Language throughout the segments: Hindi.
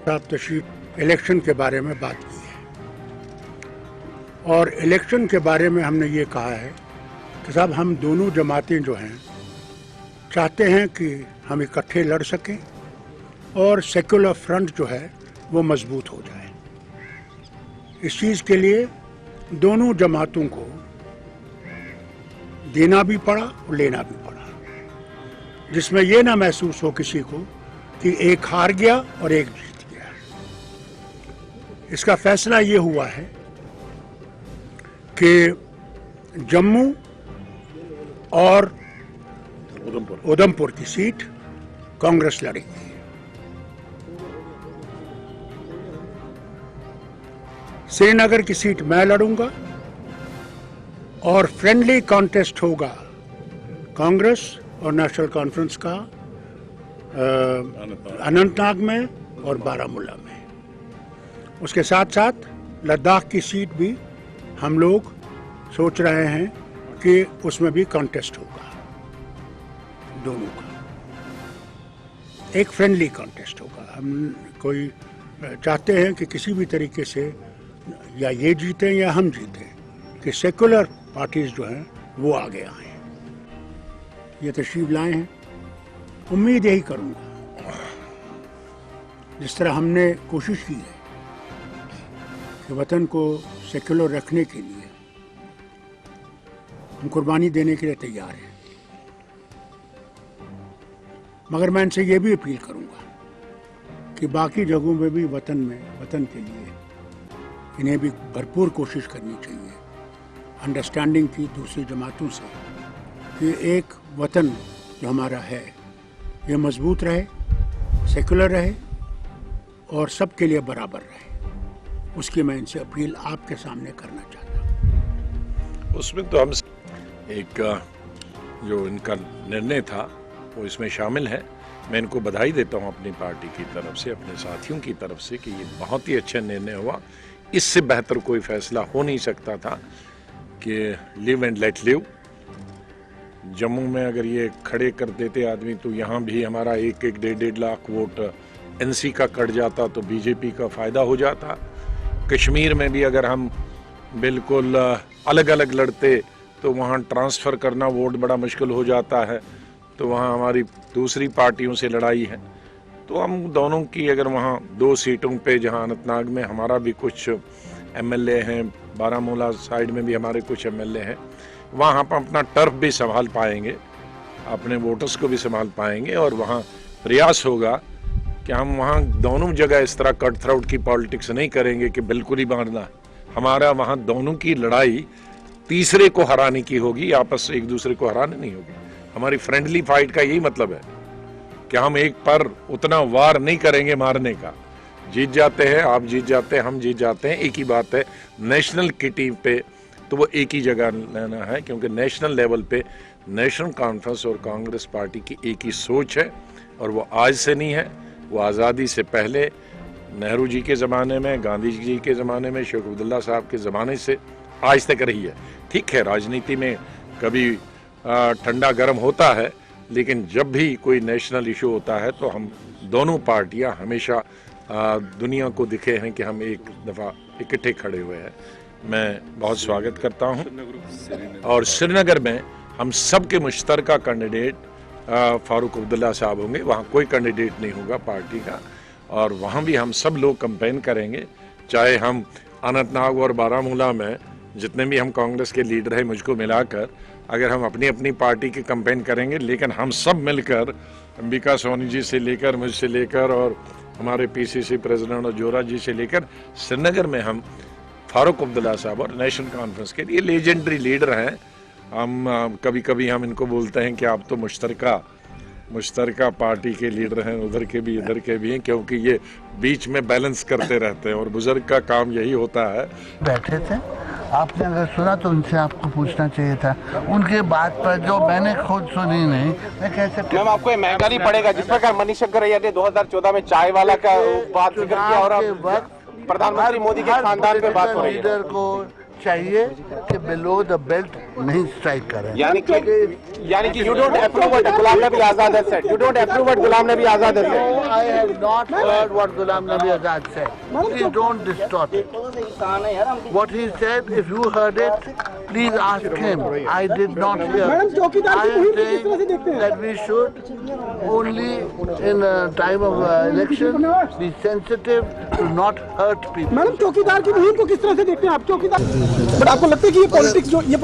साहब तशरीफ इलेक्शन के बारे में बात की है और इलेक्शन के बारे में हमने ये कहा है कि साहब हम दोनों जमातें जो हैं चाहते हैं कि हम इकट्ठे लड़ सकें और सेक्युलर फ्रंट जो है वो मजबूत हो जाए। इस चीज़ के लिए दोनों जमातों को देना भी पड़ा और लेना भी पड़ा, जिसमें ये ना महसूस हो किसी को कि एक हार गया और एक जीत गया। इसका फैसला ये हुआ है कि जम्मू और उधमपुर की सीट कांग्रेस लड़ेगी। श्रीनगर की सीट मैं लड़ूंगा और फ्रेंडली कॉन्टेस्ट होगा कांग्रेस और नेशनल कॉन्फ्रेंस का अनंतनाग में और बारामूला में। उसके साथ साथ लद्दाख की सीट भी हम लोग सोच रहे हैं कि उसमें भी कॉन्टेस्ट होगा, दोनों का एक फ्रेंडली कॉन्टेस्ट होगा। हम कोई चाहते हैं कि किसी भी तरीके से या ये जीतें या हम जीतें, कि सेकुलर पार्टीज जो हैं वो आगे आए। ये तशरीफ लाए हैं, उम्मीद यही करूंगा जिस तरह हमने कोशिश की है कि वतन को सेकुलर रखने के लिए हम कुर्बानी देने के लिए तैयार हैं, मगर मैं इनसे ये भी अपील करूंगा कि बाकी जगहों में भी वतन के लिए इन्हें भी भरपूर कोशिश करनी चाहिए अंडरस्टैंडिंग की दूसरी जमातों से कि एक वतन जो हमारा है ये मजबूत रहे, सेकुलर रहे और सबके लिए बराबर रहे। उसकी मैं इनसे अपील आपके सामने करना चाहता हूँ। उसमें तो हम एक जो इनका निर्णय था वो इसमें शामिल है। मैं इनको बधाई देता हूँ अपनी पार्टी की तरफ से, अपने साथियों की तरफ से कि ये बहुत ही अच्छा निर्णय हुआ। इससे बेहतर कोई फैसला हो नहीं सकता था कि live and let live. Jammu में अगर ये खड़े कर देते आदमी तो यहाँ भी हमारा 1-1 लाख वोट एनसी का कट जाता तो बीजेपी का फायदा हो जाता। कश्मीर में भी अगर हम बिल्कुल अलग अलग लड़ते तो वहाँ ट्रांसफ़र करना वोट बड़ा मुश्किल हो जाता है, तो वहाँ हमारी दूसरी पार्टियों से लड़ाई है। तो हम दोनों की अगर वहाँ 2 सीटों पे, जहाँ अनंतनाग में हमारा भी कुछ एमएलए हैं, बारामूला साइड में भी हमारे कुछ एमएलए हैं, वहाँ हम अपना टर्फ भी संभाल पाएंगे, अपने वोटर्स को भी संभाल पाएंगे। और वहाँ प्रयास होगा कि हम वहाँ दोनों जगह इस तरह कट थ्रोट की पॉलिटिक्स नहीं करेंगे कि बिल्कुल ही मारना। हमारा वहाँ दोनों की लड़ाई तीसरे को हराने की होगी, आपस एक दूसरे को हराने नहीं होगी। हमारी फ्रेंडली फाइट का यही मतलब है कि हम एक पर उतना वार नहीं करेंगे मारने का। जीत जाते हैं, आप जीत जाते हैं, हम जीत जाते हैं, एक ही बात है। नेशनल की टीम पे तो वो एक ही जगह लेना है, क्योंकि नेशनल लेवल पे नेशनल कॉन्फ्रेंस और कांग्रेस पार्टी की एक ही सोच है और वो आज से नहीं है, वो आज़ादी से पहले नेहरू जी के ज़माने में, गांधी जी के ज़माने में, शेख अब्दुल्ला साहब के ज़माने से आज तक रही है। ठीक है, राजनीति में कभी ठंडा गर्म होता है, लेकिन जब भी कोई नेशनल इशू होता है तो हम दोनों पार्टियां हमेशा दुनिया को दिखे हैं कि हम एक दफ़ा इकट्ठे खड़े हुए हैं। मैं बहुत स्वागत करता हूं। और श्रीनगर में हम सब के मुश्तरका कैंडिडेट फारूक अब्दुल्ला साहब होंगे, वहाँ कोई कैंडिडेट नहीं होगा पार्टी का, और वहाँ भी हम सब लोग कैंपेन करेंगे। चाहे हम अनंतनाग और बारामूला में जितने भी हम कांग्रेस के लीडर हैं मुझको मिलाकर, अगर हम अपनी अपनी पार्टी की कैंपेन करेंगे, लेकिन हम सब मिलकर, अंबिका सोनी जी से लेकर, मुझसे लेकर और हमारे पीसीसी प्रेसिडेंट और जोरा जी से लेकर, श्रीनगर में हम फारूक अब्दुल्ला साहब और नेशनल कॉन्फ्रेंस के लिए लेजेंडरी लीडर हैं। हम कभी कभी हम इनको बोलते हैं कि आप तो मुश्तरका पार्टी के लीडर हैं, उधर के भी इधर के भी हैं, क्योंकि ये बीच में बैलेंस करते रहते हैं और बुजुर्ग का काम यही होता है। बैठे थे, आपने अगर सुना तो उनसे आपको पूछना चाहिए था। उनके बात पर जो मैंने खुद सुनी नहीं, मैं कैसे मैम आपको ये महंगा नहीं पड़ेगा। जिस प्रकार मनीष शंकरैया ने 2014 में चाय वाला का बात जिक्र किया और अब प्रधानमंत्री मोदी के खानदान पे बात हो रही है। लीडर को चाहिए कि बिलो द बेल्ट नहीं स्ट्राइक करें। यानी कि you don't approve what Ghulam Nabi Azad has said. You don't approve what Ghulam Nabi Azad has said. No, I have not heard what Ghulam Nabi Azad said. Please don't distort it. What he said, if you heard it, please ask him. I did not hear. I am saying that we should only in a time of election be sensitive to not hurt people. Madam चौकीदार की मुहिम को किस तरह से देखते हैं आप? चौकीदार, बट आपको लगता है कि ये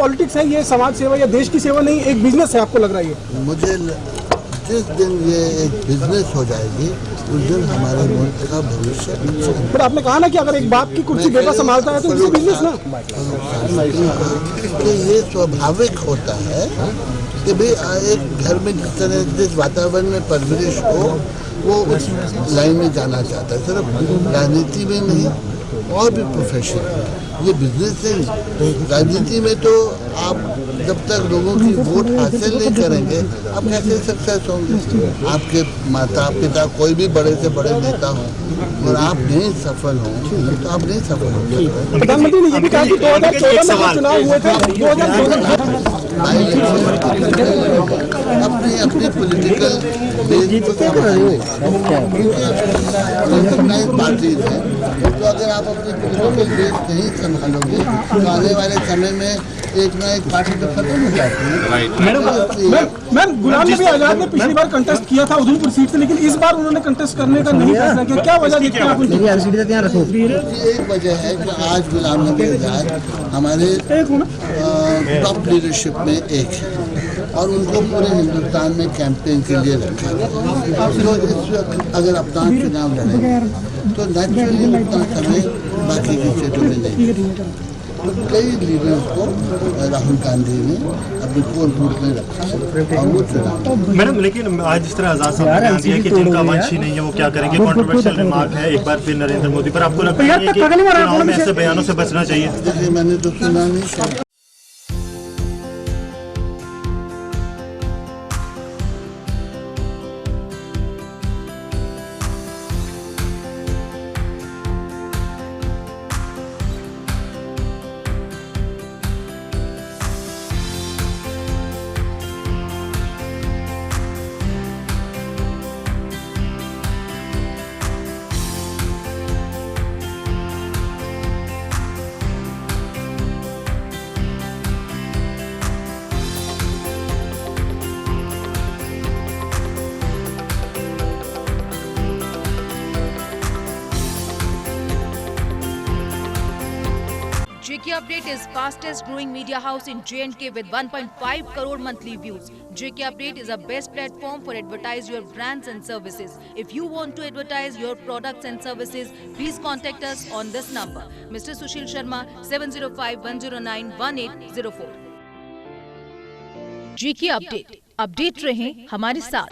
पॉलिटिक्स है, ये समाज सेवा या देश की सेवा नहीं, एक बिजनेस है? आपको लग रहा है ये? मुझे जिस दिन ये एक बिजनेस हो जाएगी उस दिन हमारे मुल्क का भविष्य अच्छा है। बट आपने कहा ना कि अगर एक बाप की कुर्सी बेटा संभालता है तो इससे बिजनेस ना, कि ये स्वाभाविक होता है कि भाई एक घर में जिस वातावरण में परवरिश हो वो उस लाइन में जाना चाहता है, सिर्फ राजनीति में नहीं और भी प्रोफेशन। ये बिजनेस है। राजनीति में तो आप जब तक लोगों की वोट हासिल नहीं करेंगे आप कैसे सक्सेस होंगे? आपके माता पिता कोई भी बड़े से बड़े नेता हों और आप नहीं सफल हों तो आप नहीं सफल होंगे। प्रधानमंत्री ने ये भी कहा कि 2014 में चुनाव हुए थे, अपनी अपनी पॉलिटिकल पार्टीज है, तो अगर आप अपनी पॉलिटिकल बेस नहीं संभालोगे तो आने वाले समय में एक ना एक पार्टी तो खत्म हो जाती है। मैम गुलाम नबी आजाद ने पिछली बार कंटेस्ट किया था उधमपुर सीट से, लेकिन इस बार उन्होंने कंटेस्ट करने का नहीं फैसला किया। क्या वजह देखते हैं आप उनकी? एक वजह है कि आज गुलाम नबी आजाद हमारे टॉप लीडरशिप में एक है और उनको पूरे हिंदुस्तान में कैंपेन के लिए रखा है। तो इस वक्त अगर अपना चुनाव लड़ेंगे तो नेचुरली उतना समय बाकी की स्टेटों में नहीं। तो कई लीडर्स को राहुल गांधी ने अपनी कोर ग्रुप में रखा है और वो चुनाव। मैडम लेकिन आज जिस तरह आजाद साहब ने बयान दिया कि जिनका वंश ही नहीं है वो क्या करेंगे, कंट्रोवर्शियल रिमार्क है एक बार फिर नरेंद्र मोदी पर। आपको लगता है कि चुनाव में ऐसे बयानों से बचना चाहिए? देखिए मैंने तो सुना नहीं। JK Update is fastest growing media house in J&K with 1.5 crore monthly views. JK Update is a best platform for advertise your brands and services. If you want to advertise your products and services, please contact us on this number. Mr. Sushil Sharma 705-109-1804. JK Update. Update रहें हमारे साथ।